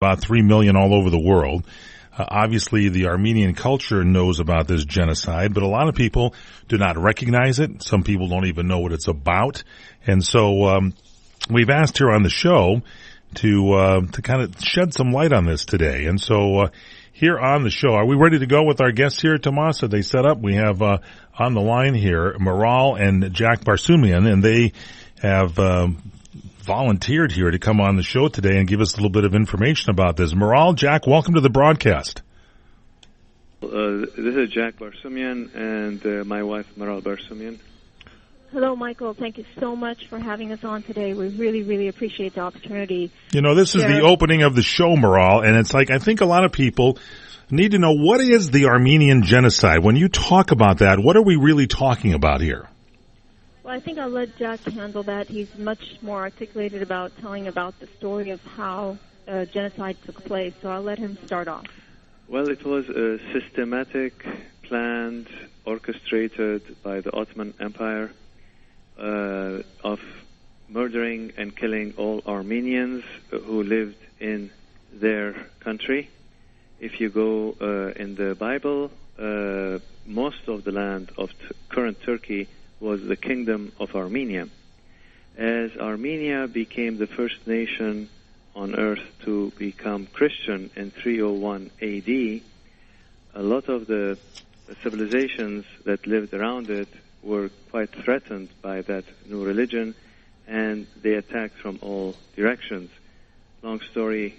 about 3 million all over the world. Obviously, the Armenian culture knows about this genocide, but a lot of people do not recognize it. Some people don't even know what it's about. And so we've asked here on the show to kind of shed some light on this today. And so here on the show, are we ready to go with our guests here, Tomas? Are they set up? We have on the line here Maral and Jack Barsoumian, and they have volunteered here to come on the show today and give us a little bit of information about this. Maral, Jack, welcome to the broadcast. This is Jack Barsoumian and my wife, Maral Barsoumian. Hello, Michael. Thank you so much for having us on today. We really, really appreciate the opportunity. You know, this is the opening of the show, Maral, and it's like I think a lot of people need to know, what is the Armenian genocide? When you talk about that, what are we really talking about here? Well, I think I'll let Jack handle that. He's much more articulated about telling about the story of how genocide took place, so I'll let him start off. Well, it was a systematic, planned, orchestrated by the Ottoman Empire of murdering and killing all Armenians who lived in their country. If you go in the Bible, most of the land of current Turkey was the Kingdom of Armenia. As Armenia became the first nation on earth to become Christian in 301 AD, a lot of the civilizations that lived around it were quite threatened by that new religion, and they attacked from all directions. Long story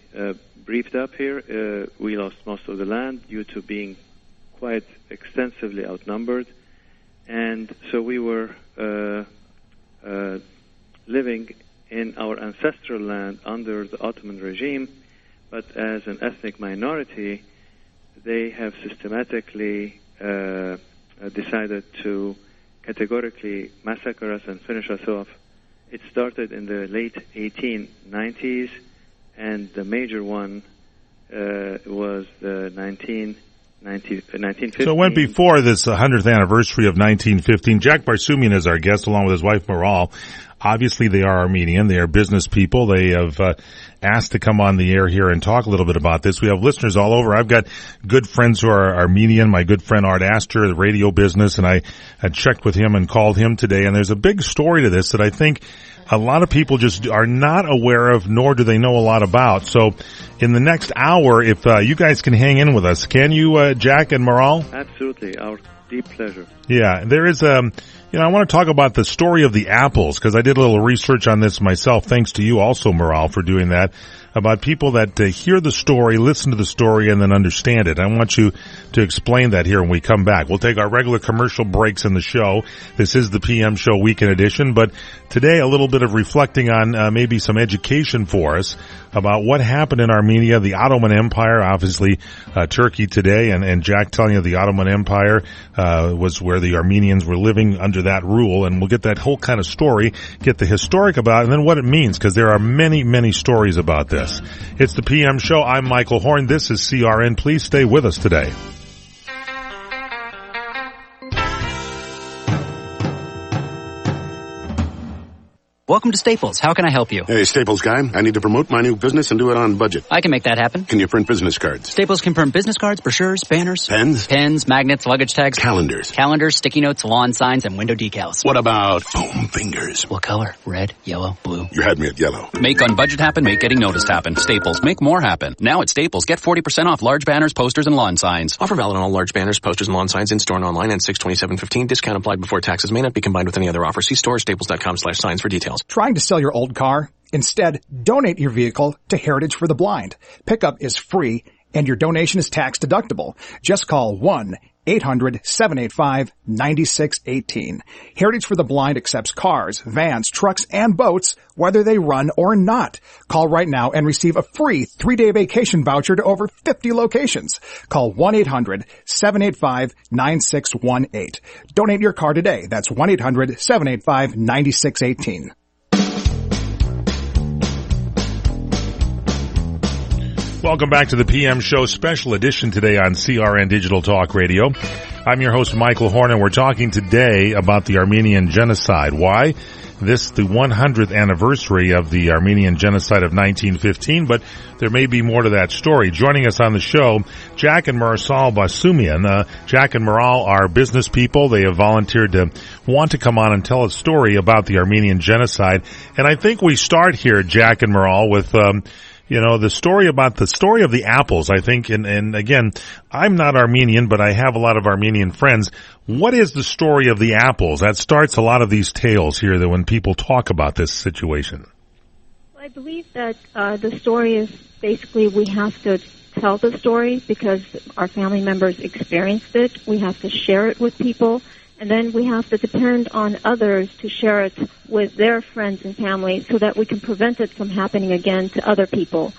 briefed up here, we lost most of the land due to being quite extensively outnumbered. And so we were living in our ancestral land under the Ottoman regime, but as an ethnic minority, they have systematically decided to categorically massacre us and finish us off. It started in the late 1890s, and the major one was the 1915. So it went before this 100th anniversary of 1915. Jack Barsoumian is our guest, along with his wife, Maral. Obviously, they are Armenian. They are business people. They have asked to come on the air here and talk a little bit about this. We have listeners all over. I've got good friends who are Armenian. My good friend Art Astor, the radio business, and I had checked with him and called him today. And there's a big story to this that I think a lot of people just are not aware of, nor do they know a lot about. So in the next hour, if you guys can hang in with us, can you, Jack and Maral? Absolutely. Our deep pleasure. Yeah, there is I want to talk about the story of the apples, because I did a little research on this myself, thanks to you also, Maral, for doing that, about people that hear the story, listen to the story, and then understand it. I want you to explain that here when we come back. We'll take our regular commercial breaks in the show. This is the PM Show Weekend Edition, but today a little bit of reflecting on maybe some education for us about what happened in Armenia, the Ottoman Empire, obviously Turkey today, and Jack telling you the Ottoman Empire was where the Armenians were living under that rule, and we'll get that whole kind of story, get the historic about it, and then what it means, because there are many, many stories about this. It's the PM Show. I'm Michael Horn. This is CRN. Please stay with us today. Welcome to Staples. How can I help you? Hey, Staples guy. I need to promote my new business and do it on budget. I can make that happen. Can you print business cards? Staples can print business cards, brochures, banners. Pens? Pens, magnets, luggage tags. Calendars. Calendars, sticky notes, lawn signs, and window decals. What about foam fingers? What color? Red, yellow, blue. You had me at yellow. Make on budget happen, make getting noticed happen. Staples, make more happen. Now at Staples, get 40% off large banners, posters, and lawn signs. Offer valid on all large banners, posters, and lawn signs in store and online and 6/27/15. Discount applied before taxes. May not be combined with any other offer. See store staples.com/signs for details. Trying to sell your old car? Instead, donate your vehicle to Heritage for the Blind. Pickup is free and your donation is tax deductible. Just call 1-800-785-9618. Heritage for the Blind accepts cars, vans, trucks, and boats, whether they run or not. Call right now and receive a free 3-day vacation voucher to over 50 locations. Call 1-800-785-9618. Donate your car today. That's 1-800-785-9618. Welcome back to the PM Show special edition today on CRN Digital Talk Radio. I'm your host, Michael Horn, and we're talking today about the Armenian genocide. Why? this, the 100th anniversary of the Armenian Genocide of 1915, but there may be more to that story. Joining us on the show, Jack and Maral Barsoumian. Jack and Maral are business people. They have volunteered to want to come on and tell a story about the Armenian Genocide. And I think we start here, Jack and Maral, with the story of the apples, I think, and again, I'm not Armenian, but I have a lot of Armenian friends. What is the story of the apples? That starts a lot of these tales here that when people talk about this situation. Well, I believe that the story is basically we have to tell the story because our family members experienced it. We have to share it with people. And then we have to depend on others to share it with their friends and family so that we can prevent it from happening again to other people.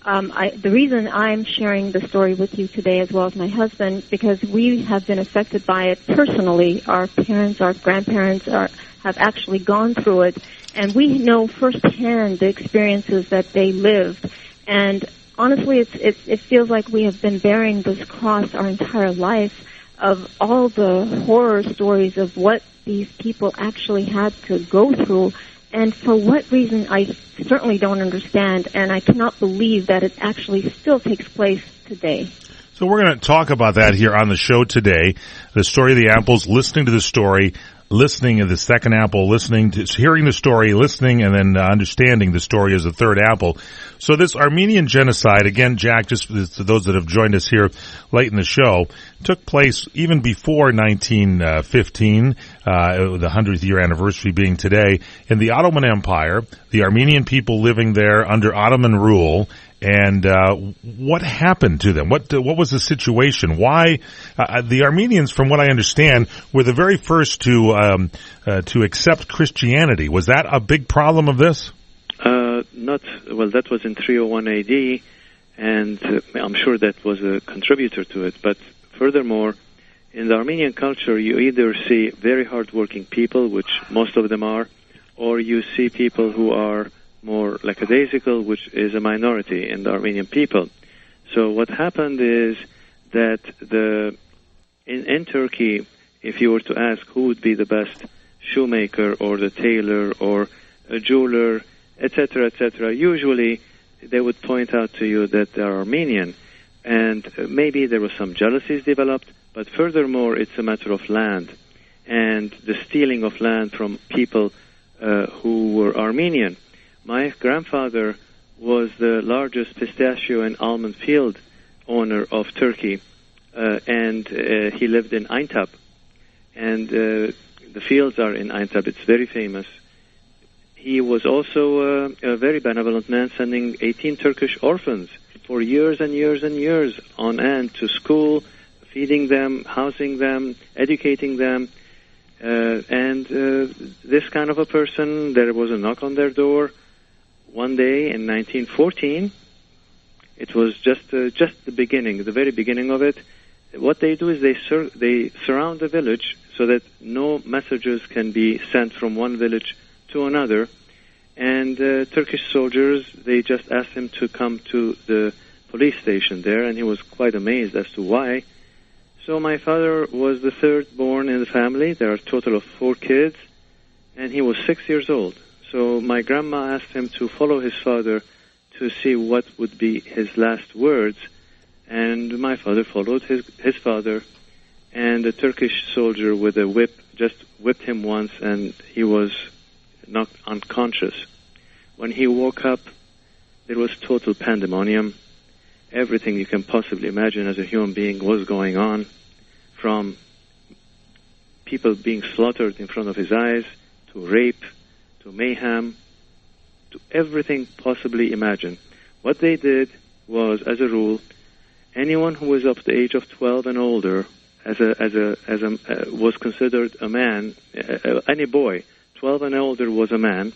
The reason I'm sharing the story with you today as well as my husband, because we have been affected by it personally. Our parents, our grandparents have actually gone through it, and we know firsthand the experiences that they lived. And honestly, it feels like we have been bearing this cross our entire life, of all the horror stories of what these people actually had to go through, and for what reason I certainly don't understand, and I cannot believe that it actually still takes place today. So we're going to talk about that here on the show today, the story of the apples, listening to the story, listening to the second apple, hearing the story, listening, and then understanding the story as the third apple. So this Armenian genocide, again, Jack, just to those that have joined us here late in the show, took place even before 1915, the 100th year anniversary being today, in the Ottoman Empire, the Armenian people living there under Ottoman rule. And what happened to them? What was the situation? Why the Armenians, from what I understand, were the very first to accept Christianity? Was that a big problem of this? That was in 301 AD, and I'm sure that was a contributor to it. But furthermore, in the Armenian culture, you either see very hardworking people, which most of them are, or you see people who are more lackadaisical, which is a minority in the Armenian people. So what happened is that in Turkey, if you were to ask who would be the best shoemaker or the tailor or a jeweler, etc., usually they would point out to you that they are Armenian. And maybe there was some jealousies developed, but furthermore, it's a matter of land and the stealing of land from people who were Armenian. My grandfather was the largest pistachio and almond field owner of Turkey, and he lived in Aintab. And the fields are in Aintab. It's very famous. He was also a very benevolent man, sending 18 Turkish orphans for years and years and years on end to school, feeding them, housing them, educating them. And this kind of a person, there was a knock on their door one day in 1914. It was just the beginning, the very beginning of it. What they do is they surround the village so that no messages can be sent from one village to another. And Turkish soldiers, they just asked him to come to the police station there, and he was quite amazed as to why. So my father was the third born in the family. There are a total of 4 kids, and he was 6 years old. So my grandma asked him to follow his father to see what would be his last words, and my father followed his father, and a Turkish soldier with a whip just whipped him once, and he was knocked unconscious. When he woke up, there was total pandemonium. Everything you can possibly imagine as a human being was going on, from people being slaughtered in front of his eyes, to rape, to mayhem, to everything possibly imagined. What they did was, as a rule, anyone who was of the age of 12 and older was considered a man. Any boy 12 and older was a man,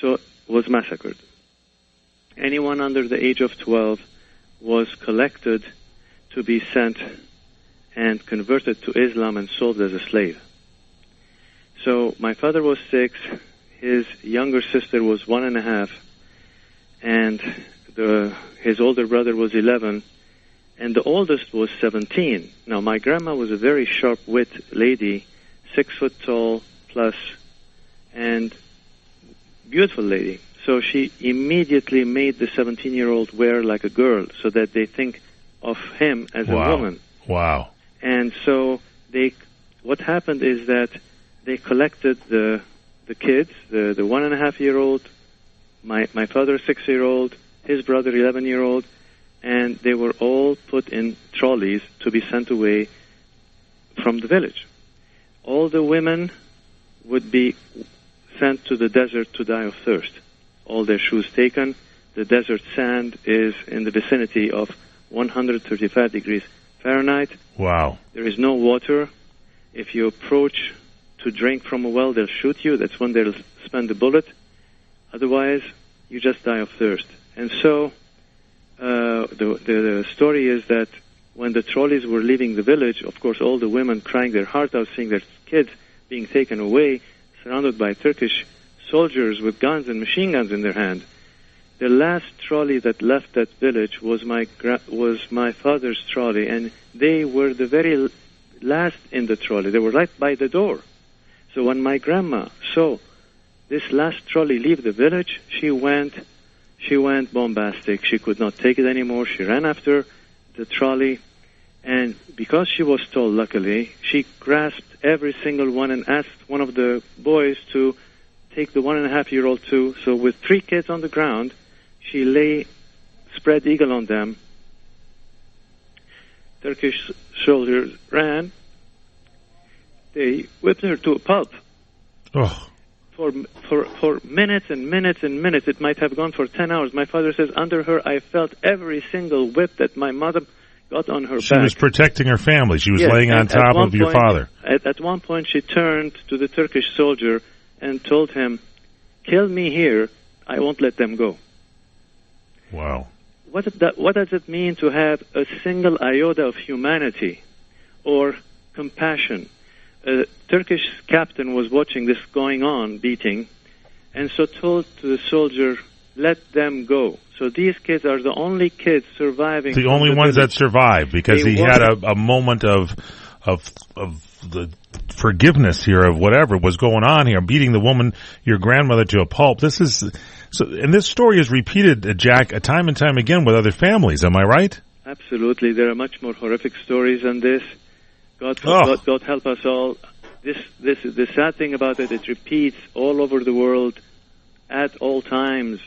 so was massacred. Anyone under the age of 12 was collected to be sent and converted to Islam and sold as a slave. So my father was 6, his younger sister was 1.5, and his older brother was 11, and the oldest was 17. Now my grandma was a very sharp-witted lady, 6 foot tall plus, and beautiful lady. So she immediately made the 17-year-old wear like a girl so that they think of him as a woman. Wow. And so what happened is that they collected the kids, the 1.5-year-old, my father 6-year-old, his brother 11-year-old, and they were all put in trolleys to be sent away from the village. All the women would be sent to the desert to die of thirst. All their shoes taken. The desert sand is in the vicinity of 135 degrees Fahrenheit. Wow. There is no water. If you approach to drink from a well, they'll shoot you. That's when they'll spend the bullet. Otherwise, you just die of thirst. And so the story is that when the trolleys were leaving the village, of course, all the women crying their heart out, seeing their kids being taken away, surrounded by Turkish soldiers with guns and machine guns in their hand. The last trolley that left that village was my father's trolley, and they were the very last in the trolley. They were right by the door. So when my grandma saw this last trolley leave the village, she went bombastic. She could not take it anymore. She ran after the trolley, and because she was tall, luckily, she grasped every single one and asked one of the boys to take the 1.5-year-old too. So with 3 kids on the ground, she lay spread eagle on them. Turkish soldiers ran. They whipped her to a pulp. Oh. For minutes and minutes and minutes. It might have gone for 10 hours. My father says, under her, I felt every single whip that my mother got on her back. She was protecting her family. She was laying on top of your father. At one point, she turned to the Turkish soldier and told him, kill me here, I won't let them go. Wow. What does it mean to have a single iota of humanity or compassion? A Turkish captain was watching this going on, beating, and so told to the soldier, let them go. So these kids are the only kids surviving. The only ones that survived, because he had a moment of the forgiveness here of whatever was going on here, beating the woman, your grandmother, to a pulp. And this story is repeated, Jack, time and time again with other families. Am I right? Absolutely. There are much more horrific stories than this. God help us all. The sad thing about it repeats all over the world at all times.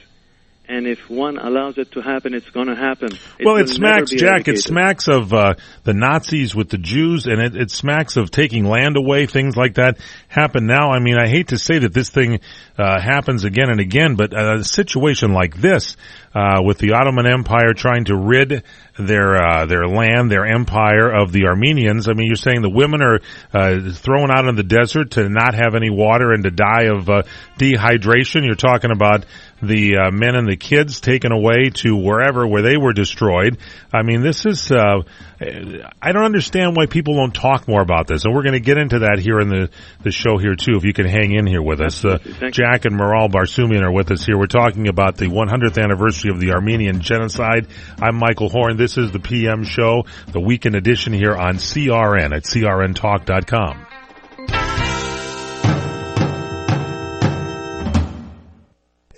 And if one allows it to happen, it's going to happen. It smacks, Jack, it smacks of the Nazis with the Jews, and it smacks of taking land away. Things like that happen now. I mean, I hate to say that this thing happens again and again, but a situation like this, with the Ottoman Empire trying to rid their land, their empire of the Armenians. I mean, you're saying the women are thrown out in the desert to not have any water and to die of dehydration. You're talking about the men and the kids taken away to where they were destroyed. I mean, this is I don't understand why people don't talk more about this, and we're going to get into that here in the show here too, if you can hang in here with us. Jack and Maral Barsoumian are with us here. We're talking about the 100th anniversary of the Armenian Genocide. I'm Michael Horn. This is the PM show, the weekend edition here on CRN at crntalk.com.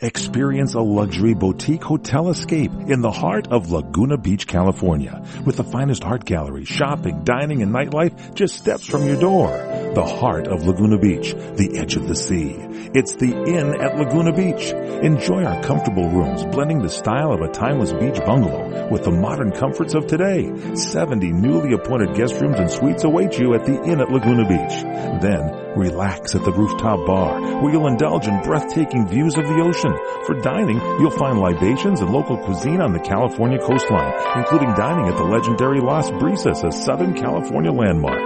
Experience a luxury boutique hotel escape in the heart of Laguna Beach, California. With the finest art gallery, shopping, dining, and nightlife just steps from your door. The heart of Laguna Beach, the edge of the sea. It's the Inn at Laguna Beach. Enjoy our comfortable rooms, blending the style of a timeless beach bungalow with the modern comforts of today. 70 newly appointed guest rooms and suites await you at the Inn at Laguna Beach. Then, relax at the rooftop bar, where you'll indulge in breathtaking views of the ocean. For dining, you'll find libations and local cuisine on the California coastline, including dining at the legendary Las Brisas, a Southern California landmark.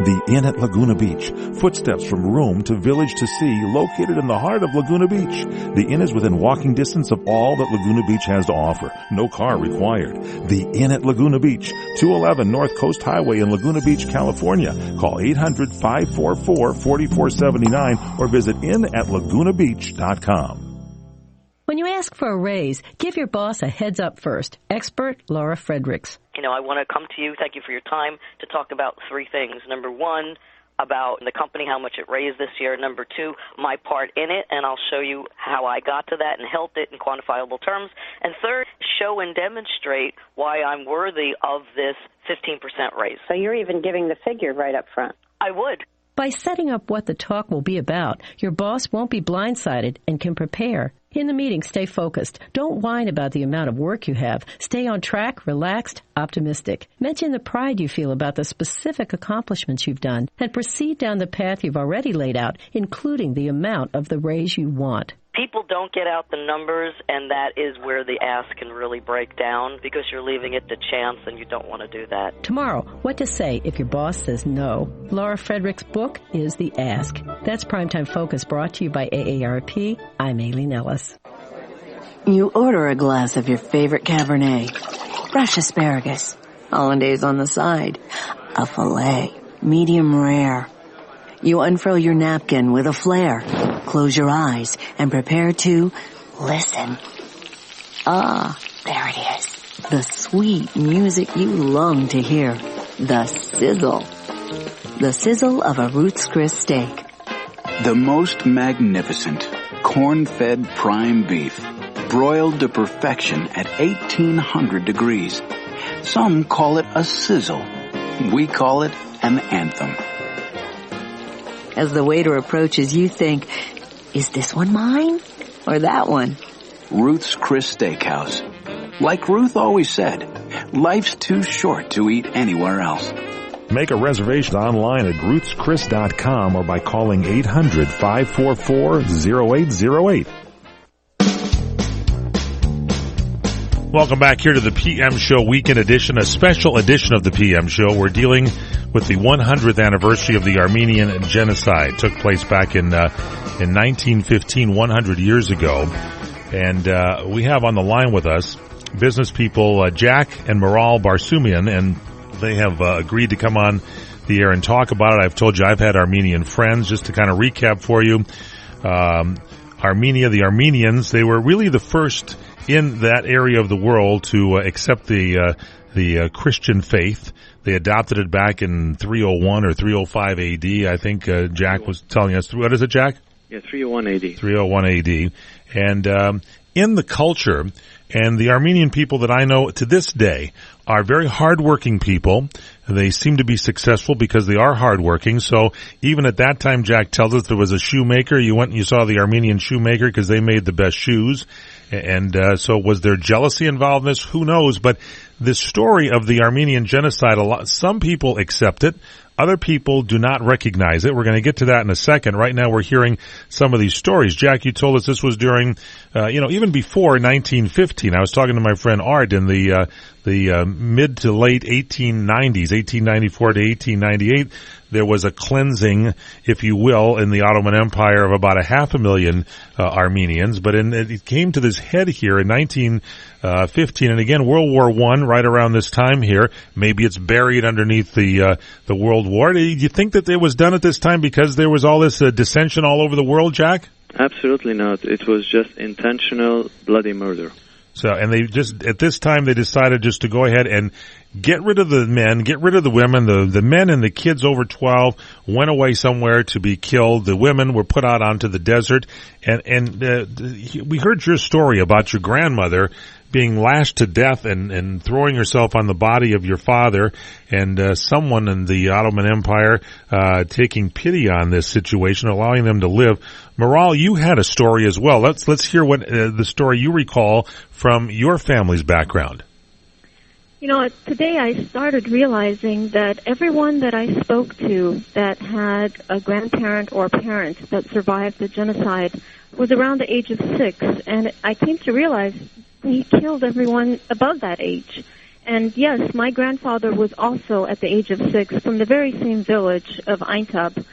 The Inn at Laguna Beach, footsteps from room to village to sea, located in the heart of Laguna Beach. The Inn is within walking distance of all that Laguna Beach has to offer. No car required. The Inn at Laguna Beach, 211 North Coast Highway in Laguna Beach, California. Call 800-544-4479 or visit innatlagunabeach.com. When you ask for a raise, give your boss a heads up first. Expert Laura Fredericks. I want to come to you, thank you for your time, to talk about 3 things. Number 1, about the company, how much it raised this year. Number 2, my part in it, and I'll show you how I got to that and helped it in quantifiable terms. And third, show and demonstrate why I'm worthy of this 15% raise. So you're even giving the figure right up front. I would. By setting up what the talk will be about, your boss won't be blindsided and can prepare. In the meeting, stay focused. Don't whine about the amount of work you have. Stay on track, relaxed, optimistic. Mention the pride you feel about the specific accomplishments you've done, and proceed down the path you've already laid out, including the amount of the raise you want. People don't get out the numbers, and that is where the ask can really break down, because you're leaving it to chance, and you don't want to do that. Tomorrow, what to say if your boss says no. Laura Frederick's book is The Ask. That's Primetime Focus, brought to you by AARP. I'm Aileen Ellis. You order a glass of your favorite Cabernet, fresh asparagus, hollandaise on the side, a filet, medium rare. You unfurl your napkin with a flair, close your eyes, and prepare to listen. Ah, there it is. The sweet music you long to hear. The sizzle. The sizzle of a Ruth's Chris steak. The most magnificent corn-fed prime beef, broiled to perfection at 1800 degrees. Some call it a sizzle. We call it an anthem. As the waiter approaches, you think, is this one mine or that one? Ruth's Chris Steakhouse. Like Ruth always said, life's too short to eat anywhere else. Make a reservation online at ruthschris.com or by calling 800-544-0808. Welcome back here to the PM Show Weekend Edition, a special edition of the PM Show. We're dealing with the 100th anniversary of the Armenian Genocide. It took place back in 1915, 100 years ago. And we have on the line with us business people Jack and Maral Barsoumian, and they have agreed to come on the air and talk about it. I've told you I've had Armenian friends. Just to kind of recap for you, Armenia, the Armenians, they were really the first in that area of the world to accept the Christian faith. They adopted it back in 301 or 305 AD. I think Jack was telling us. What is it, Jack? Yeah, 301 AD. 301 AD. And in the culture, and the Armenian people that I know to this day are very hardworking people. They seem to be successful because they are hardworking. So even at that time, Jack tells us there was a shoemaker. You went and you saw the Armenian shoemaker because they made the best shoes. And so was there jealousy involved in this? Who knows? But the story of the Armenian genocide, some people accept it. Other people do not recognize it. We're going to get to that in a second. Right now we're hearing some of these stories. Jack, you told us this was during, even before 1915. I was talking to my friend Art in the mid to late 1890s, 1894 to 1898. There was a cleansing, if you will, in the Ottoman Empire of about 500,000 Armenians. But it came to this head here in 1915, and again, World War I, right around this time here. Maybe it's buried underneath the World War. Do you think that it was done at this time because there was all this dissension all over the world, Jack? Absolutely not. It was just intentional bloody murder. So, and they just, at this time, they decided just to go ahead and get rid of the men, get rid of the women. The men and the kids over 12 went away somewhere to be killed. The women were put out onto the desert. And we heard your story about your grandmother being lashed to death and throwing herself on the body of your father, and someone in the Ottoman Empire taking pity on this situation, allowing them to live. Maral, you had a story as well. Let's hear what the story you recall from your family's background. Today I started realizing that everyone that I spoke to that had a grandparent or parent that survived the genocide was around the age of 6, and I came to realize he killed everyone above that age. And yes, my grandfather was also at the age of 6 from the very same village of Aintab.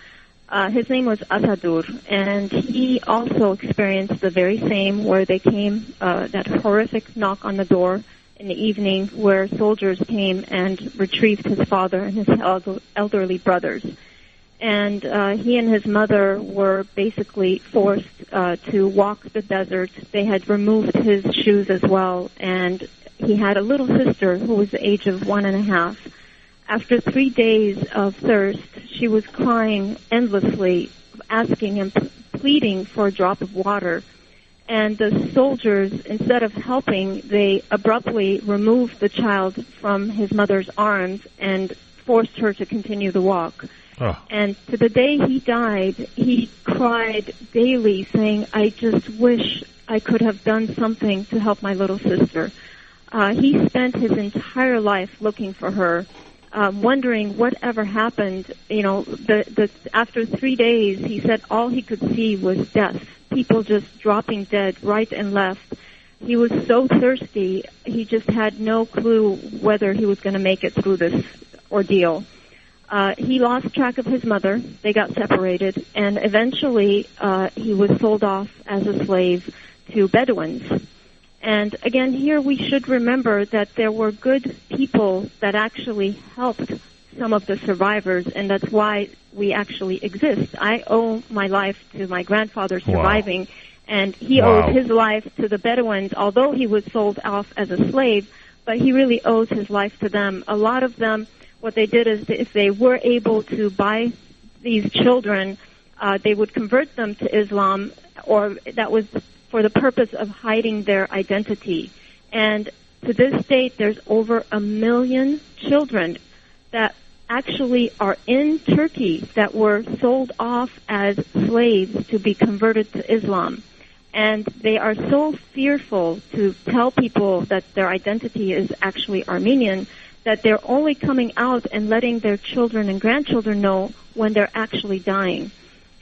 His name was Atadur, and he also experienced the very same, where they came, that horrific knock on the door in the evening where soldiers came and retrieved his father and his elderly brothers. And he and his mother were basically forced to walk the desert. They had removed his shoes as well, and he had a little sister who was the age of 1.5. After 3 days of thirst, she was crying endlessly, asking and pleading for a drop of water. And the soldiers, instead of helping, they abruptly removed the child from his mother's arms and forced her to continue the walk. Oh. And to the day he died, he cried daily, saying, "I just wish I could have done something to help my little sister." He spent his entire life looking for her, wondering whatever happened. You know, after 3 days, he said all he could see was death. People just dropping dead right and left. He was so thirsty, he just had no clue whether he was going to make it through this ordeal. He lost track of his mother. They got separated, and eventually he was sold off as a slave to Bedouins. And again, here we should remember that there were good people that actually helped some of the survivors, and that's why we actually exist. I owe my life to my grandfather surviving, wow. And he owes his life to the Bedouins, although he was sold off as a slave, but he really owes his life to them. A lot of them, what they did is if they were able to buy these children, they would convert them to Islam, or that was for the purpose of hiding their identity. And to this date, there's over 1 million children that actually are in Turkey that were sold off as slaves to be converted to Islam. And they are so fearful to tell people that their identity is actually Armenian that they're only coming out and letting their children and grandchildren know when they're actually dying.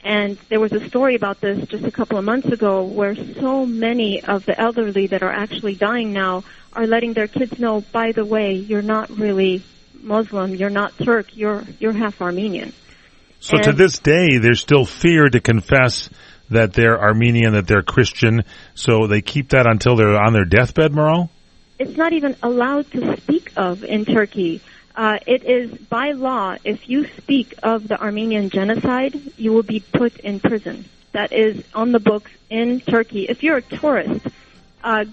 And there was a story about this just a couple of months ago where so many of the elderly that are actually dying now are letting their kids know, by the way, you're not really Muslim, you're not Turk, you're half Armenian. So to this day, there's still fear to confess that they're Armenian, that they're Christian, so they keep that until they're on their deathbed, Maral? It's not even allowed to speak of in Turkey. It is by law, if you speak of the Armenian genocide, you will be put in prison. That is on the books in Turkey. If you're a tourist,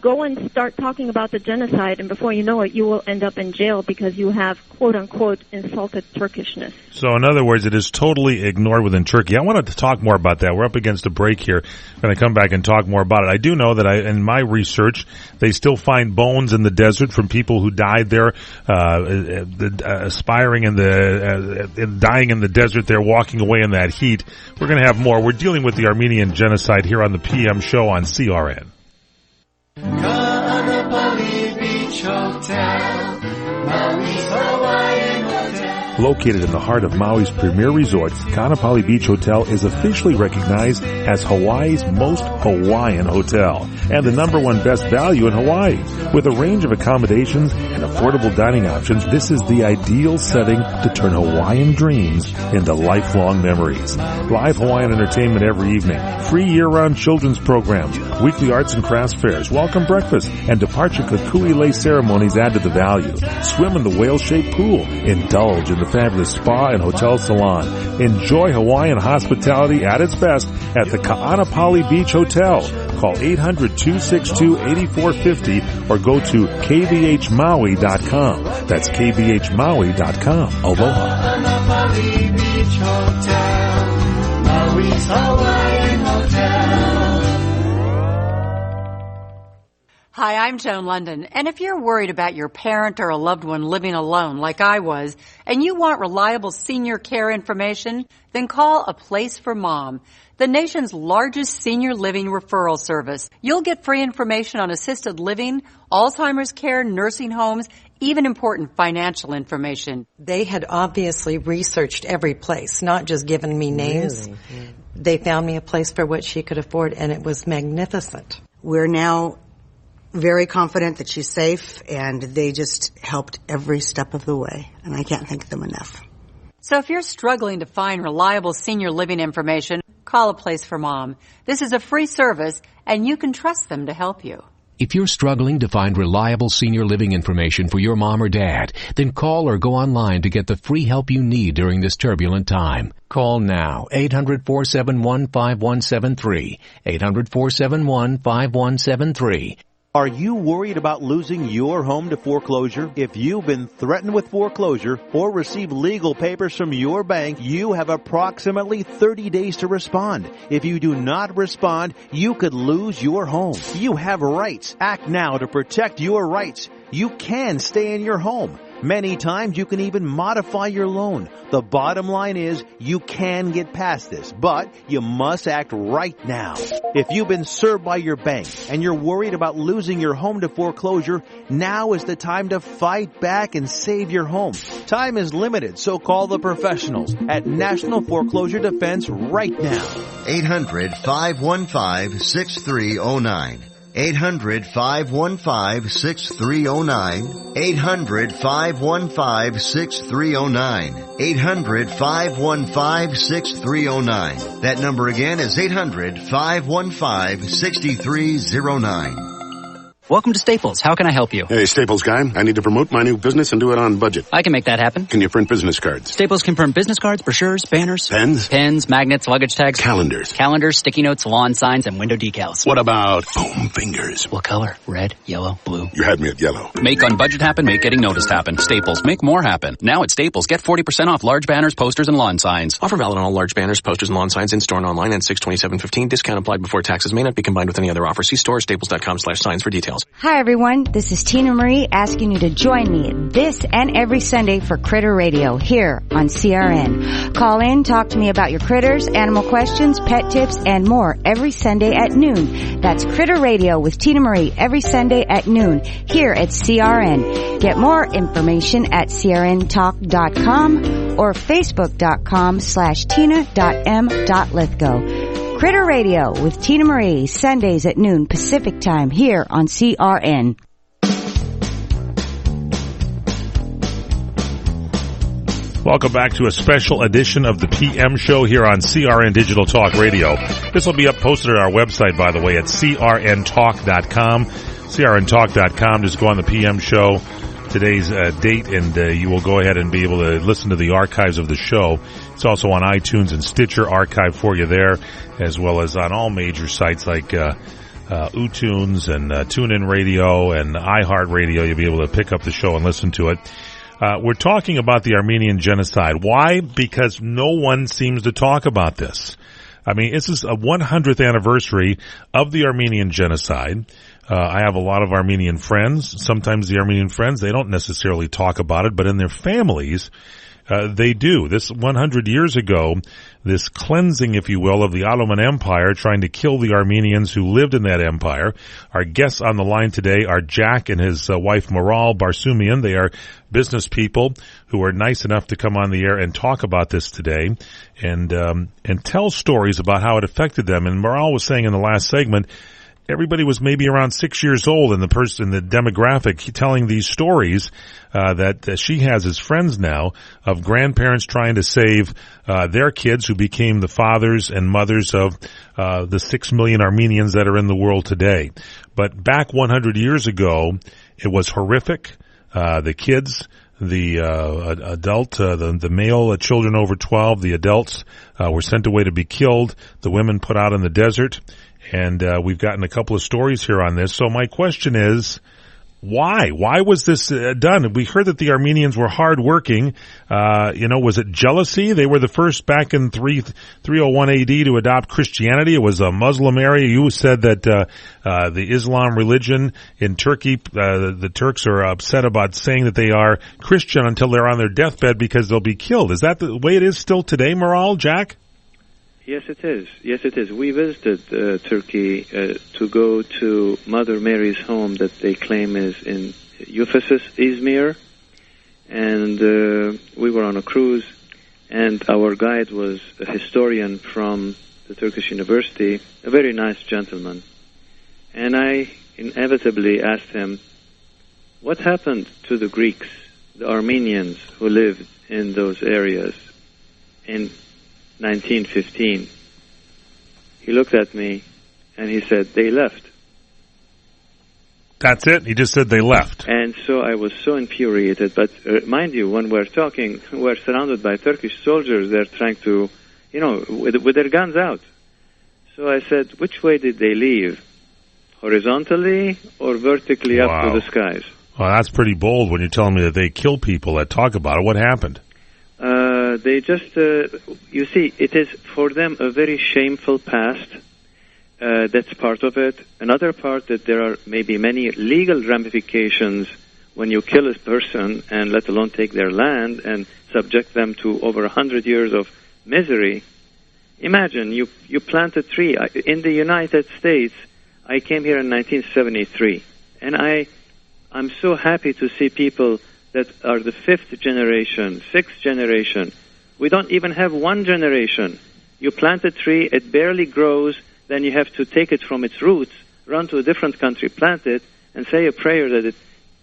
go and start talking about the genocide, and before you know it, you will end up in jail because you have, quote-unquote, insulted Turkishness. So, in other words, it is totally ignored within Turkey. I wanted to talk more about that. We're up against a break here. I'm going to come back and talk more about it. I do know that in my research, they still find bones in the desert from people who died there, aspiring in dying in the desert there, walking away in that heat. We're going to have more. We're dealing with the Armenian genocide here on the PM show on CRN. Kaanapali Beach Hotel, Maui's Hawaiian Hotel. Located in the heart of Maui's premier resort, Kaanapali Beach Hotel is officially recognized as Hawaii's most Hawaiian hotel and the #1 best value in Hawaii. With a range of accommodations and affordable dining options, this is the ideal setting to turn Hawaiian dreams into lifelong memories. Live Hawaiian entertainment every evening, free year-round children's programs, weekly arts and crafts fairs, welcome breakfast, and departure kukui lei ceremonies add to the value. Swim in the whale-shaped pool, indulge in the fabulous spa and hotel salon. Enjoy Hawaiian hospitality at its best at the Kaanapali Beach Hotel. Call 800-262-8450 or go to kbhmaui.com. That's kbhmaui.com. Aloha. Kaanapali Beach Hotel, Maui's Hawaiian Hotel. Hi, I'm Joan London, and if you're worried about your parent or a loved one living alone like I was, and you want reliable senior care information, then call A Place for Mom, the nation's largest senior living referral service. You'll get free information on assisted living, Alzheimer's care, nursing homes, even important financial information. They had obviously researched every place, not just given me names. Really? Yeah. They found me a place for what she could afford, and it was magnificent. We're now very confident that she's safe, and they just helped every step of the way, and I can't thank them enough. So if you're struggling to find reliable senior living information, call A Place for Mom. This is a free service, and you can trust them to help you. If you're struggling to find reliable senior living information for your mom or dad, then call or go online to get the free help you need during this turbulent time. Call now, 800-471-5173, 800-471-5173. Are you worried about losing your home to foreclosure? If you've been threatened with foreclosure or received legal papers from your bank, you have approximately 30 days to respond. If you do not respond, you could lose your home. You have rights. Act now to protect your rights. You can stay in your home. Many times you can even modify your loan. The bottom line is you can get past this, but you must act right now. If you've been served by your bank and you're worried about losing your home to foreclosure, now is the time to fight back and save your home. Time is limited, so call the professionals at National Foreclosure Defense right now. 800-515-6309. 800-515-6309. 800-515-6309. 800-515-6309. That number again is 800-515-6309. Welcome to Staples. How can I help you? Hey, Staples guy. I need to promote my new business and do it on budget. I can make that happen. Can you print business cards? Staples can print business cards, brochures, banners. Pens? Pens, magnets, luggage tags. Calendars. Calendars, sticky notes, lawn signs, and window decals. What about foam fingers? What color? Red, yellow, blue. You had me at yellow. Make on budget happen, make getting noticed happen. Staples, make more happen. Now at Staples, get 40% off large banners, posters, and lawn signs. Offer valid on all large banners, posters, and lawn signs in store and online and 6/27/15. Discount applied before taxes. May not be combined with any other offer. See store staples.com/signs for details. Hi everyone, this is Tina Marie asking you to join me this and every Sunday for Critter Radio here on CRN. Call in, talk to me about your critters, animal questions, pet tips, and more every Sunday at noon. That's Critter Radio with Tina Marie every Sunday at noon here at CRN. Get more information at crntalk.com or facebook.com/tina.m.lithgow. Critter Radio with Tina Marie, Sundays at noon Pacific Time here on CRN. Welcome back to a special edition of the PM show here on CRN Digital Talk Radio. This will be posted at our website, by the way, at crntalk.com. crntalk.com. Just go on the PM show, today's date, and you will go ahead and be able to listen to the archives of the show. It's also on iTunes and Stitcher, archive for you there, as well as on all major sites like uTunes and TuneIn Radio and iHeartRadio. You'll be able to pick up the show and listen to it. We're talking about the Armenian genocide. Why? Because no one seems to talk about this. I mean, this is a 100th anniversary of the Armenian genocide. I have a lot of Armenian friends. Sometimes the Armenian friends, they don't necessarily talk about it, but in their families, they do. This 100 years ago, this cleansing, if you will, of the Ottoman Empire, trying to kill the Armenians who lived in that empire. Our guests on the line today are Jack and his wife Maral Barsoumian. They are business people who are nice enough to come on the air and talk about this today and tell stories about how it affected them. And Maral was saying in the last segment, everybody was maybe around 6 years old, and the person, the demographic, telling these stories that she has as friends now of grandparents trying to save their kids who became the fathers and mothers of the 6 million Armenians that are in the world today. But back 100 years ago, it was horrific. The kids, the the male children over 12, the adults were sent away to be killed. The women put out in the desert. And we've gotten a couple of stories here on this. So my question is, why? Why was this done? We heard that the Armenians were hardworking. Was it jealousy? They were the first back in 301 AD to adopt Christianity. It was a Muslim area. You said that the Islam religion in Turkey, the Turks are upset about saying that they are Christian until they're on their deathbed because they'll be killed. Is that the way it is still today, Maral, Jack? Yes, it is. Yes, it is. We visited Turkey to go to Mother Mary's home that they claim is in Ephesus, Izmir, and we were on a cruise, and our guide was a historian from the Turkish University, a very nice gentleman. And I inevitably asked him, what happened to the Greeks, the Armenians who lived in those areas in 1915. He looked at me and he said, they left. That's it? He just said they left. And so I was so infuriated. But mind you, when we're talking, we're surrounded by Turkish soldiers. They're trying to, with their guns out. So I said, which way did they leave? horizontally or vertically up to the skies. Well, that's pretty bold when you're telling me that they kill people that talk about it. What happened? They just, you see, it is for them a very shameful past. That's part of it. Another part that there are maybe many legal ramifications when you kill a person and let alone take their land and subject them to over 100 years of misery. Imagine you plant a tree. In the United States, I came here in 1973, and I'm so happy to see people that are the 5th generation, 6th generation. We don't even have 1 generation. You plant a tree, it barely grows, then you have to take it from its roots, run to a different country, plant it, and say a prayer that it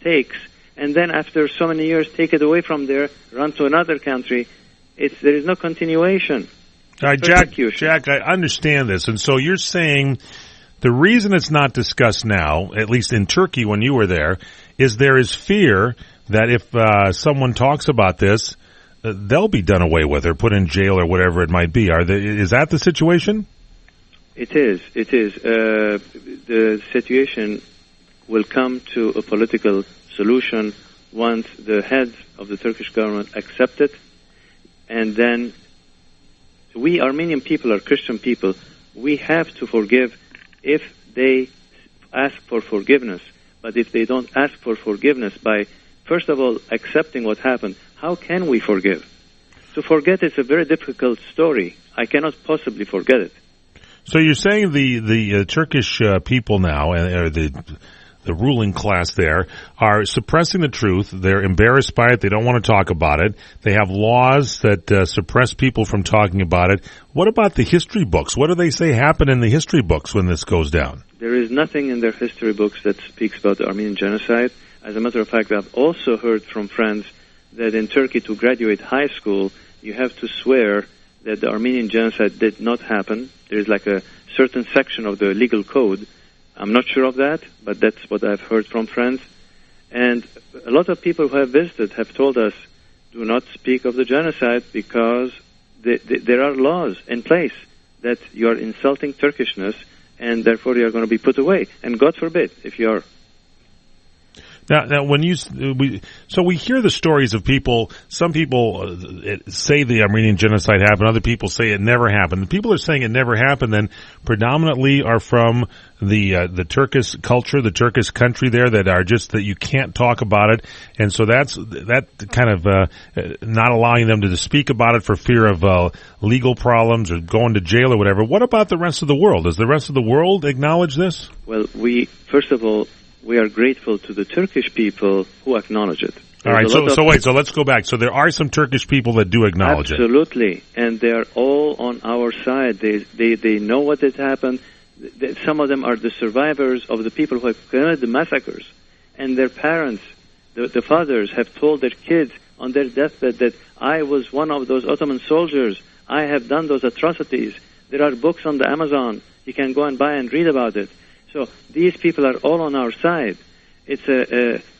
takes, and then after so many years, take it away from there, run to another country. There is no continuation. All right, Jack, I understand this, and so you're saying the reason it's not discussed now, at least in Turkey when you were there is fear that if someone talks about this, they'll be done away with or put in jail or whatever it might be. Is that the situation? It is. The situation will come to a political solution once the heads of the Turkish government accept it, and then we Armenian people are Christian people. We have to forgive if they ask for forgiveness. But if they don't ask for forgiveness by, first of all, accepting what happened, how can we forgive? To forget is a very difficult story. I cannot possibly forget it. So you're saying the Turkish people now, or the ruling class there, are suppressing the truth. They're embarrassed by it. They don't want to talk about it. They have laws that suppress people from talking about it. What about the history books? What do they say happened in the history books when this goes down? There is nothing in their history books that speaks about the Armenian genocide. As a matter of fact, I've also heard from friends that in Turkey, to graduate high school, you have to swear that the Armenian genocide did not happen. There is like a certain section of the legal code. I'm not sure of that, but that's what I've heard from friends. And a lot of people who have visited have told us, do not speak of the genocide because there are laws in place that you are insulting Turkishness, and therefore you are going to be put away. And God forbid if you are. Now, when we hear the stories of people. Some people say the Armenian genocide happened. Other people say it never happened. The people who are saying it never happened then predominantly are from the Turkish culture, the Turkish country there, that are just that you can't talk about it, and so that kind of not allowing them to speak about it for fear of legal problems or going to jail or whatever. What about the rest of the world? Does the rest of the world acknowledge this? Well, first of all, we are grateful to the Turkish people who acknowledge it. All right, so let's go back. So there are some Turkish people that do acknowledge it. Absolutely, and they are all on our side. They know what has happened. Some of them are the survivors of the people who have committed the massacres, and their parents, the fathers, have told their kids on their deathbed that I was one of those Ottoman soldiers. I have done those atrocities. There are books on the Amazon. You can go and buy and read about it. So these people are all on our side. It's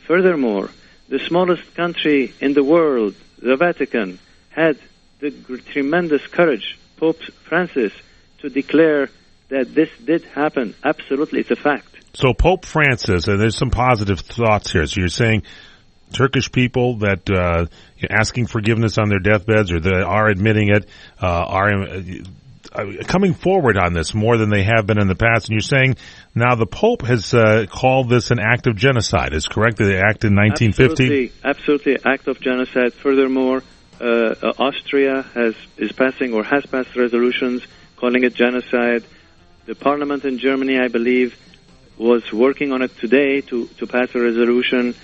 furthermore, the smallest country in the world, the Vatican, had the tremendous courage, Pope Francis, to declare that this did happen. Absolutely, it's a fact. So Pope Francis, and there's some positive thoughts here. So you're saying Turkish people that asking forgiveness on their deathbeds, or that are admitting it, are coming forward on this more than they have been in the past. And you're saying now the Pope has called this an act of genocide. Is correct? The act in 1950? Absolutely, act of genocide. Furthermore, Austria is passing or has passed resolutions calling it genocide. The parliament in Germany, I believe, was working on it today to pass a resolution.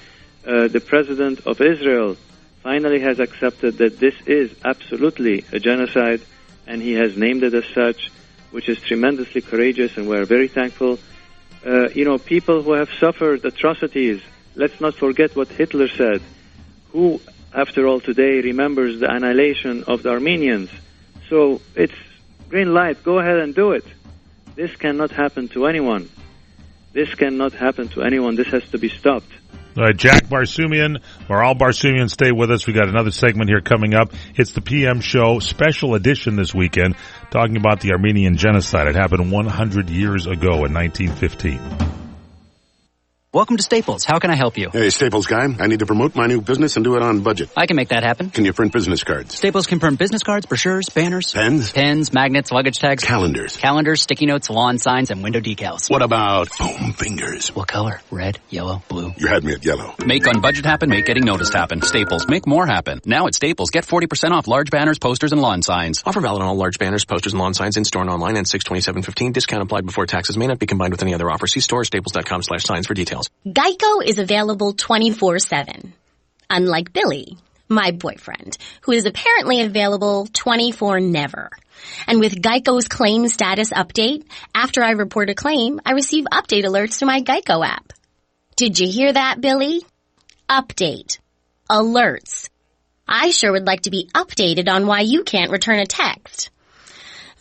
The president of Israel finally has accepted that this is absolutely a genocide, and he has named it as such, which is tremendously courageous, and we're very thankful. People who have suffered atrocities, let's not forget what Hitler said. Who, after all, today remembers the annihilation of the Armenians? So it's green light, go ahead and do it. This cannot happen to anyone. This cannot happen to anyone. This has to be stopped. All right, Jack Barsoumian, Maral Barsoumian, stay with us. We got another segment here coming up. It's the PM Show, special edition this weekend, talking about the Armenian genocide. It happened 100 years ago in 1915. Welcome to Staples. How can I help you? Hey, Staples guy, I need to promote my new business and do it on budget. I can make that happen. Can you print business cards? Staples can print business cards, brochures, banners. Pens? Pens, magnets, luggage tags. Calendars. Calendars, sticky notes, lawn signs, and window decals. What about foam fingers? What color? Red, yellow, blue. You had me at yellow. Make on budget happen, make getting noticed happen. Staples, make more happen. Now at Staples, get 40% off large banners, posters, and lawn signs. Offer valid on all large banners, posters, and lawn signs in store and online and 6/27/15. Discount applied before taxes. May not be combined with any other offer. See store or staples.com/signs for details. Geico is available 24/7. Unlike Billy, my boyfriend, who is apparently available 24/never. And with Geico's claim status update, after I report a claim, I receive update alerts to my Geico app. Did you hear that, Billy? Update. Alerts. I sure would like to be updated on why you can't return a text.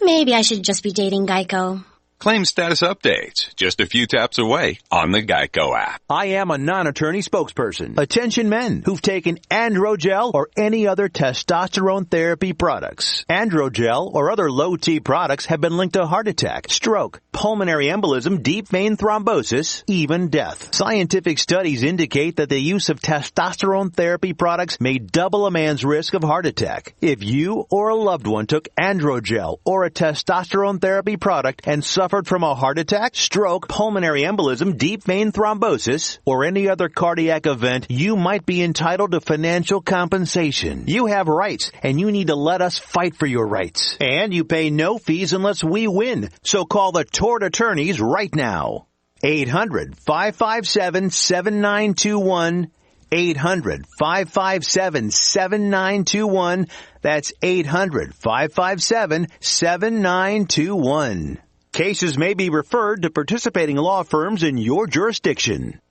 Maybe I should just be dating Geico. Claim status updates just a few taps away on the Geico app. I am a non-attorney spokesperson. Attention men who've taken Androgel or any other testosterone therapy products. Androgel or other low-T products have been linked to heart attack, stroke, pulmonary embolism, deep vein thrombosis, even death. Scientific studies indicate that the use of testosterone therapy products may double a man's risk of heart attack. If you or a loved one took Androgel or a testosterone therapy product and suffered from a heart attack, stroke, pulmonary embolism, deep vein thrombosis, or any other cardiac event, you might be entitled to financial compensation. You have rights, and you need to let us fight for your rights. And you pay no fees unless we win. So call the tort attorneys right now. 800-557-7921. 800-557-7921. That's 800-557-7921. Cases may be referred to participating law firms in your jurisdiction.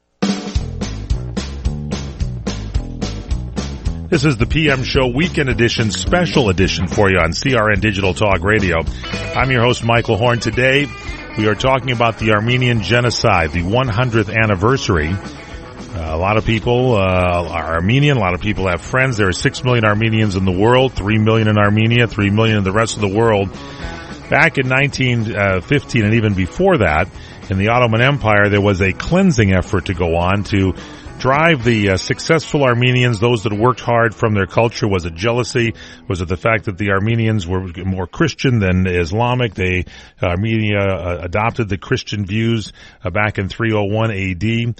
This is the PM Show Weekend Edition, special edition for you on CRN Digital Talk Radio. I'm your host, Michael Horn. Today, we are talking about the Armenian Genocide, the 100th anniversary. A lot of people are Armenian. A lot of people have friends. There are 6 million Armenians in the world, 3 million in Armenia, 3 million in the rest of the world. Back in 1915 and even before that, in the Ottoman Empire, there was a cleansing effort to go on to drive the successful Armenians, those that worked hard from their culture. Was it jealousy? Was it the fact that the Armenians were more Christian than Islamic? Armenia adopted the Christian views back in 301 AD.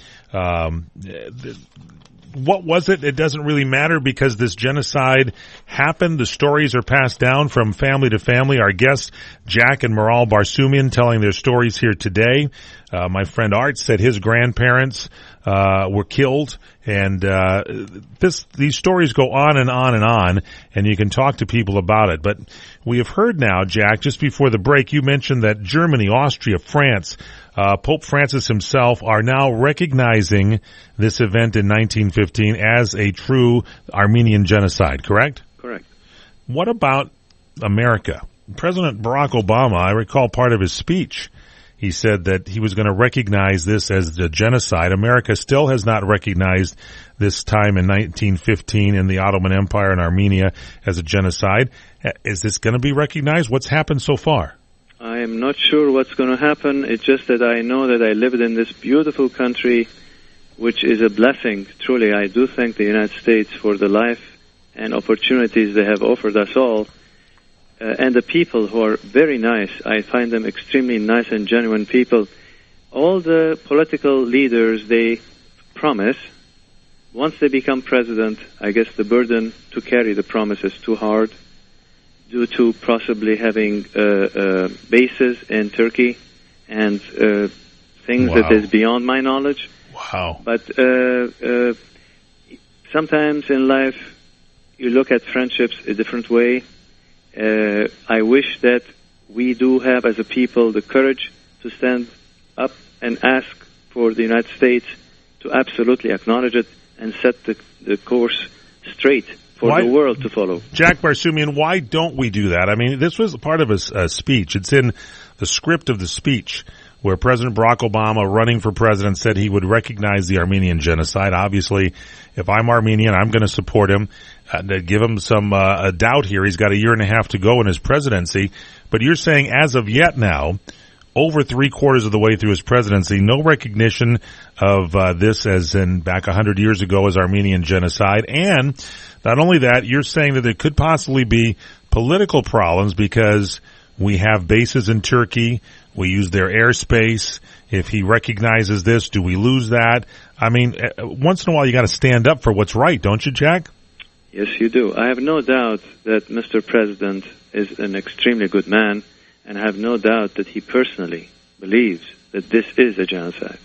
What was it? It doesn't really matter because this genocide happened. The stories are passed down from family to family. Our guests, Jack and Maral Barsoumian, telling their stories here today. My friend Art said his grandparents were killed, and these stories go on and on and on, and you can talk to people about it. But we have heard now, Jack, just before the break, you mentioned that Germany, Austria, France, Pope Francis himself are now recognizing this event in 1915 as a true Armenian genocide, correct? Correct. What about America? President Barack Obama, I recall part of his speech, he said that he was going to recognize this as a genocide. America still has not recognized this time in 1915 in the Ottoman Empire and Armenia as a genocide. Is this going to be recognized? What's happened so far? I am not sure what's going to happen. It's just that I know that I lived in this beautiful country, which is a blessing. Truly, I do thank the United States for the life and opportunities they have offered us all. And the people who are very nice. I find them extremely nice and genuine people. All the political leaders, they promise. Once they become president, I guess the burden to carry the promise is too hard due to possibly having bases in Turkey and things that is beyond my knowledge. Wow. But sometimes in life, you look at friendships a different way. I wish that we do have, as a people, the courage to stand up and ask for the United States to absolutely acknowledge it and set the course straight for the world to follow. Jack Barsoumian, why don't we do that? I mean, this was part of a speech. It's in the script of the speech where President Barack Obama, running for president, said he would recognize the Armenian genocide. Obviously, if I'm Armenian, I'm going to support him. To give him some doubt here. He's got a year and a half to go in his presidency. But you're saying as of yet now, over 3/4 of the way through his presidency. No recognition of this as in back 100 years ago as Armenian genocide. And not only that, you're saying that there could possibly be political problems because we have bases in Turkey. We use their airspace. If he recognizes this, do we lose that? I mean, once in a while you got to stand up for what's right, don't you, Jack? Yes, you do. I have no doubt that Mr. President is an extremely good man, and I have no doubt that he personally believes that this is a genocide.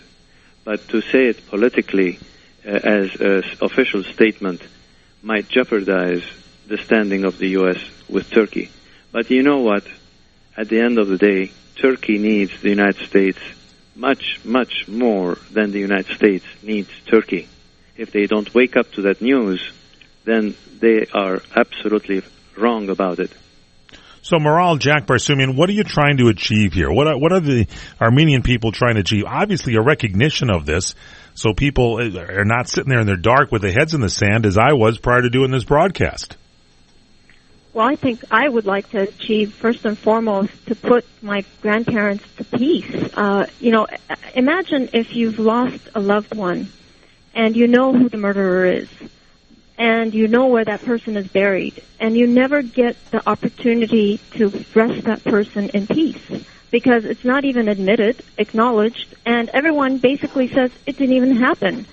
But to say it politically as an official statement might jeopardize the standing of the U.S. with Turkey. But you know what? At the end of the day, Turkey needs the United States much, much more than the United States needs Turkey. If they don't wake up to that news, then they are absolutely wrong about it. So, Maral, Jack Barsoumian, what are you trying to achieve here? What are the Armenian people trying to achieve? Obviously, a recognition of this, so people are not sitting there in their dark with their heads in the sand, as I was prior to doing this broadcast. Well, I think I would like to achieve, first and foremost, to put my grandparents to peace. Imagine if you've lost a loved one, and you know who the murderer is, and you know where that person is buried, and you never get the opportunity to rest that person in peace because it's not even admitted, acknowledged, and everyone basically says it didn't even happen.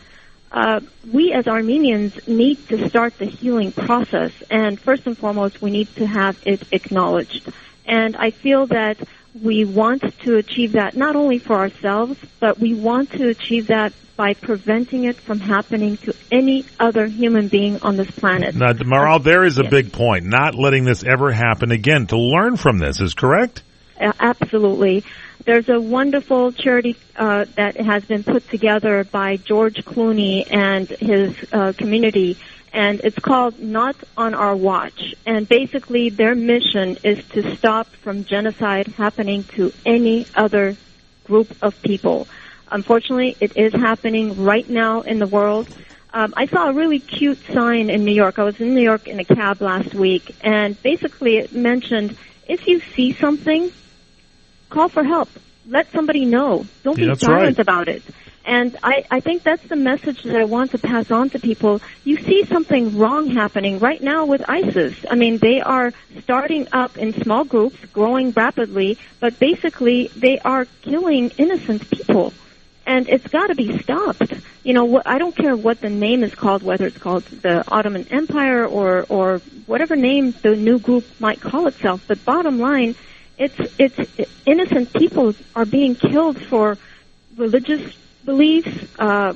We as Armenians need to start the healing process, and first and foremost, we need to have it acknowledged. And I feel that we want to achieve that not only for ourselves, but we want to achieve that by preventing it from happening to any other human being on this planet. Now, Maral, there is a big point. Not letting this ever happen again. To learn from this is correct? Absolutely. There's a wonderful charity that has been put together by George Clooney and his community, and it's called Not on Our Watch. And basically their mission is to stop from genocide happening to any other group of people. Unfortunately, it is happening right now in the world. I saw a really cute sign in New York. I was in New York in a cab last week, and basically it mentioned, if you see something, call for help. Let somebody know. Don't be silent about it. And I think that's the message that I want to pass on to people. You see something wrong happening right now with ISIS. I mean, they are starting up in small groups, growing rapidly, but basically they are killing innocent people. And it's got to be stopped. I don't care what the name is called, whether it's called the Ottoman Empire or whatever name the new group might call itself. But bottom line, it's innocent people are being killed for religious beliefs,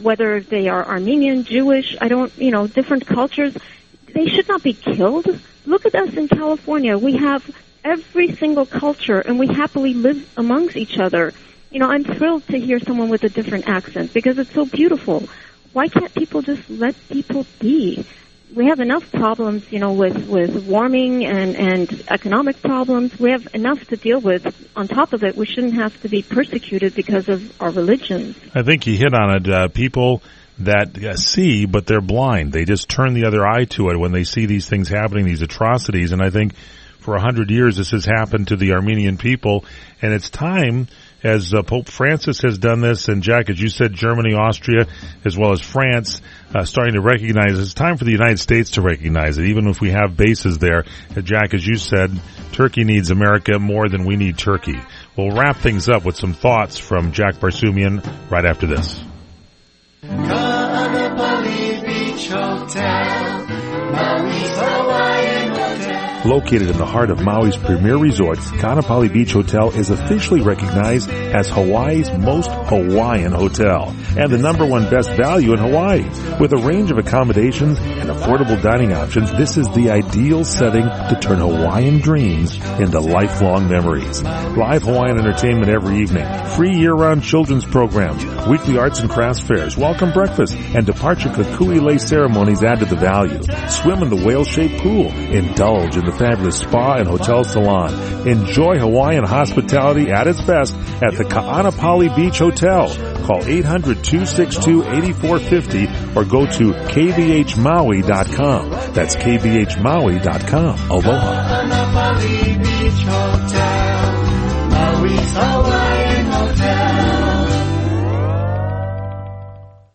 whether they are Armenian, Jewish, different cultures. They should not be killed. Look at us in California. We have every single culture, and we happily live amongst each other. I'm thrilled to hear someone with a different accent because it's so beautiful. Why can't people just let people be? We have enough problems, with warming and economic problems. We have enough to deal with. On top of it, we shouldn't have to be persecuted because of our religions. I think you hit on it. People that see, but they're blind. They just turn the other eye to it when they see these things happening, these atrocities. And I think for 100 years this has happened to the Armenian people. And it's time, as Pope Francis has done this, and Jack, as you said, Germany, Austria, as well as France, starting to recognize it. It's time for the United States to recognize it, even if we have bases there. Jack, as you said, Turkey needs America more than we need Turkey. We'll wrap things up with some thoughts from Jack Barsoumian right after this. Located in the heart of Maui's premier resort, Kaanapali Beach Hotel is officially recognized as Hawaii's most Hawaiian hotel and the #1 best value in Hawaii. With a range of accommodations and affordable dining options, this is the ideal setting to turn Hawaiian dreams into lifelong memories. Live Hawaiian entertainment every evening, free year-round children's programs, weekly arts and crafts fairs, welcome breakfast, and departure kukui ceremonies add to the value. Swim in the whale-shaped pool, indulge in the fabulous spa and hotel salon. Enjoy Hawaiian hospitality at its best at the Kaanapali Beach Hotel. Call 800-262-8450 or go to kbhmaui.com. That's kbhmaui.com. Aloha. Maui's Hawaiian Hotel.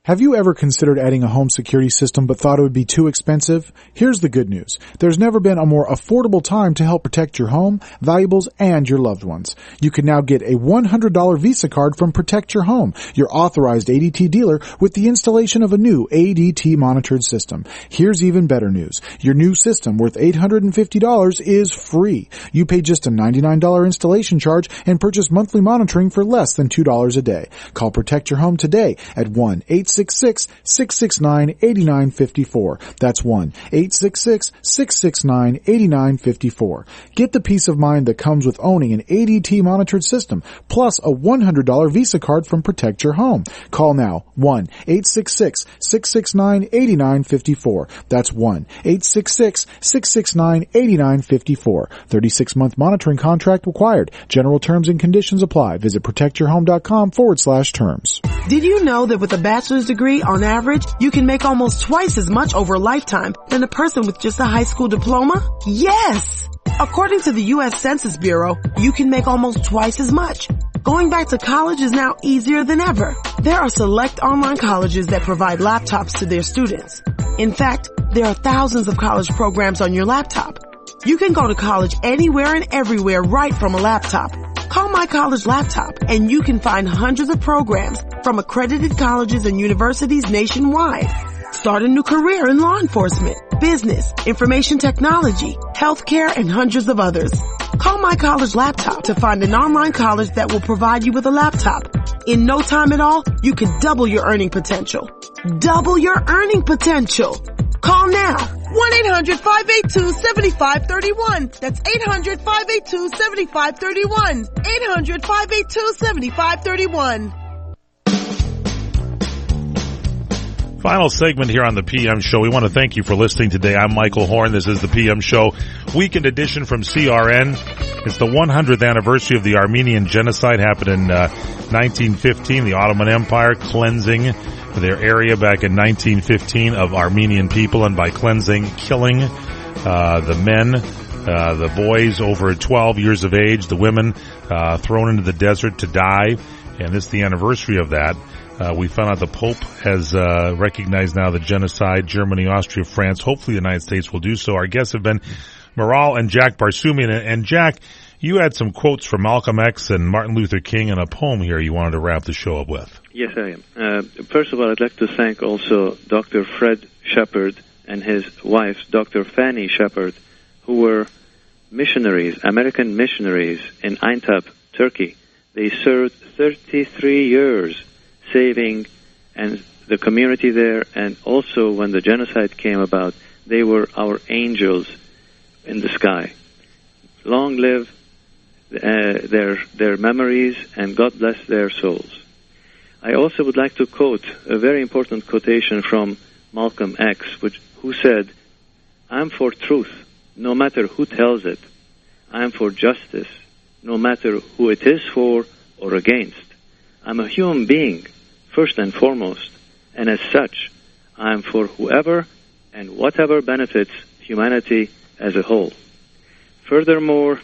Have you ever considered adding a home security system but thought it would be too expensive? Here's the good news. There's never been a more affordable time to help protect your home, valuables, and your loved ones. You can now get a $100 Visa card from Protect Your Home, your authorized ADT dealer, with the installation of a new ADT monitored system. Here's even better news. Your new system, worth $850, is free. You pay just a $99 installation charge and purchase monthly monitoring for less than $2 a day. Call Protect Your Home today at 1-866-669-8954. That's 1-866-669-8954. Get the peace of mind that comes with owning an ADT monitored system, plus a $100 Visa card from Protect Your Home. Call now, 1-866-669-8954. That's 1-866-669-8954. 36-month monitoring contract required. General terms and conditions apply. Visit protectyourhome.com/terms. Did you know that with a bachelor's degree, on average, you can make almost twice as much over a lifetime than a person with just a high school diploma? Yes! According to the U.S. Census Bureau, you can make almost twice as much. Going back to college is now easier than ever. There are select online colleges that provide laptops to their students. In fact, there are thousands of college programs on your laptop. You can go to college anywhere and everywhere right from a laptop. Call My College Laptop and you can find hundreds of programs from accredited colleges and universities nationwide. Start a new career in law enforcement, business, information technology, healthcare, and hundreds of others. Call My College Laptop to find an online college that will provide you with a laptop. In no time at all, you can double your earning potential. Double your earning potential. Call now. 1-800-582-7531. That's 800-582-7531. 800-582-7531. Final segment here on the PM Show. We want to thank you for listening today. I'm Michael Horn. This is the PM Show weekend edition from CRN. It's the 100th anniversary of the Armenian Genocide. Happened in 1915, the Ottoman Empire cleansing their area back in 1915 of Armenian people, and by cleansing, killing the men, the boys over 12 years of age, the women thrown into the desert to die. And this is the anniversary of that. We found out the Pope has recognized now the genocide. Germany, Austria, France. Hopefully the United States will do so. Our guests have been Maral and Jack Barsoumian. And Jack, you had some quotes from Malcolm X and Martin Luther King and a poem here you wanted to wrap the show up with. Yes, I am. First of all, I'd like to thank also Dr. Fred Shepard and his wife, Dr. Fanny Shepard, who were missionaries, American missionaries in Aintab, Turkey. They served 33 years saving and the community there, and also when the genocide came about, they were our angels in the sky. Long live their memories, and God bless their souls. I also would like to quote a very important quotation from Malcolm X, who said, "I'm for truth, no matter who tells it. I'm for justice, no matter who it is for or against. I'm a human being, first and foremost, and as such, I'm for whoever and whatever benefits humanity as a whole." Furthermore,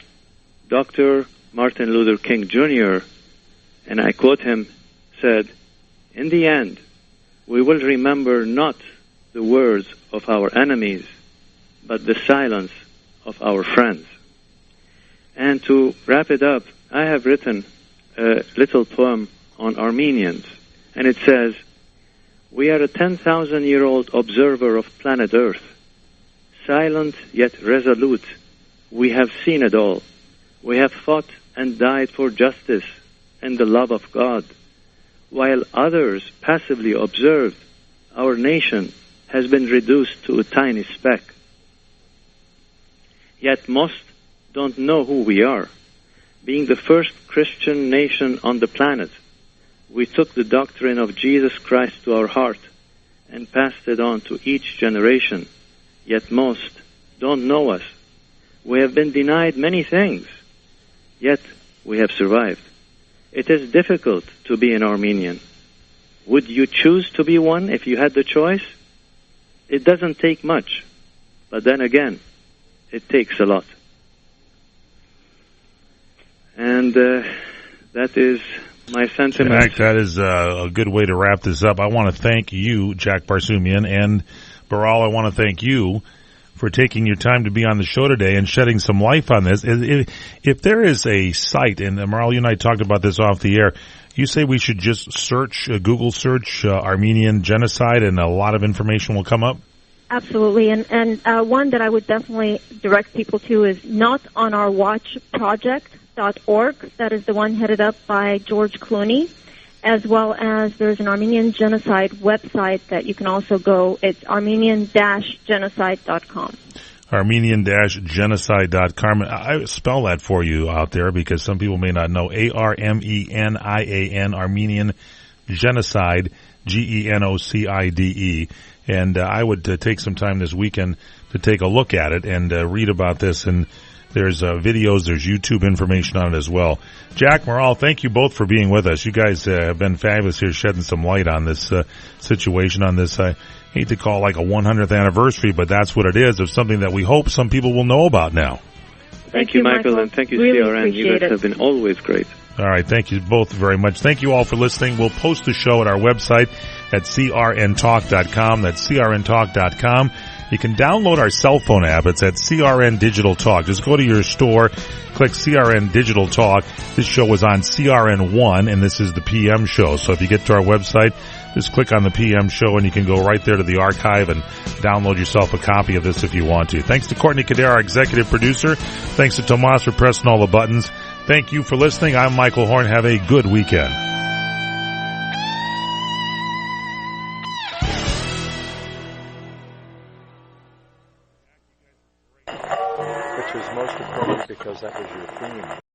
Dr. Martin Luther King Jr., and I quote him, said, "In the end, we will remember not the words of our enemies, but the silence of our friends." And to wrap it up, I have written a little poem on Armenians, and it says, "We are a 10,000-year-old observer of planet Earth. Silent yet resolute, we have seen it all. We have fought and died for justice and the love of God. While others passively observed, our nation has been reduced to a tiny speck. Yet most don't know who we are. Being the first Christian nation on the planet, we took the doctrine of Jesus Christ to our heart and passed it on to each generation. Yet most don't know us. We have been denied many things, yet we have survived. It is difficult to be an Armenian. Would you choose to be one if you had the choice? It doesn't take much, but then again, it takes a lot." And that is my sentiment. Jack, that is a good way to wrap this up. I want to thank you, Jack Barsoumian, and Baral, I want to thank you for taking your time to be on the show today and shedding some light on this. If there is a site, and Maral, you and I talked about this off the air, you say we should just search, Google search Armenian genocide, and a lot of information will come up? Absolutely, and one that I would definitely direct people to is notonourwatchproject.org. That is the one headed up by George Clooney, as well as there's an Armenian genocide website that you can also go. It's armenian-genocide.com. Armenian-genocide.com. I spell that for you out there because some people may not know. ARMENIAN, Armenian Genocide, GENOCIDE. And I would take some time this weekend to take a look at it and read about this. And there's videos, there's YouTube information on it as well. Jack, Maral, thank you both for being with us. You guys have been fabulous here, shedding some light on this situation, on this, I hate to call it like a 100th anniversary, but that's what it is, of something that we hope some people will know about now. Thank you, Michael, and thank you, really CRN. You guys have been always great. All right, thank you both very much. Thank you all for listening. We'll post the show at our website at crntalk.com. That's crntalk.com. You can download our cell phone app. It's at CRN Digital Talk. Just go to your store, click CRN Digital Talk. This show was on CRN1, and this is the PM show. So if you get to our website, just click on the PM show, and you can go right there to the archive and download yourself a copy of this if you want to. Thanks to Courtney Kader, our executive producer. Thanks to Tomas for pressing all the buttons. Thank you for listening. I'm Michael Horn. Have a good weekend. Which was most important because that was your theme.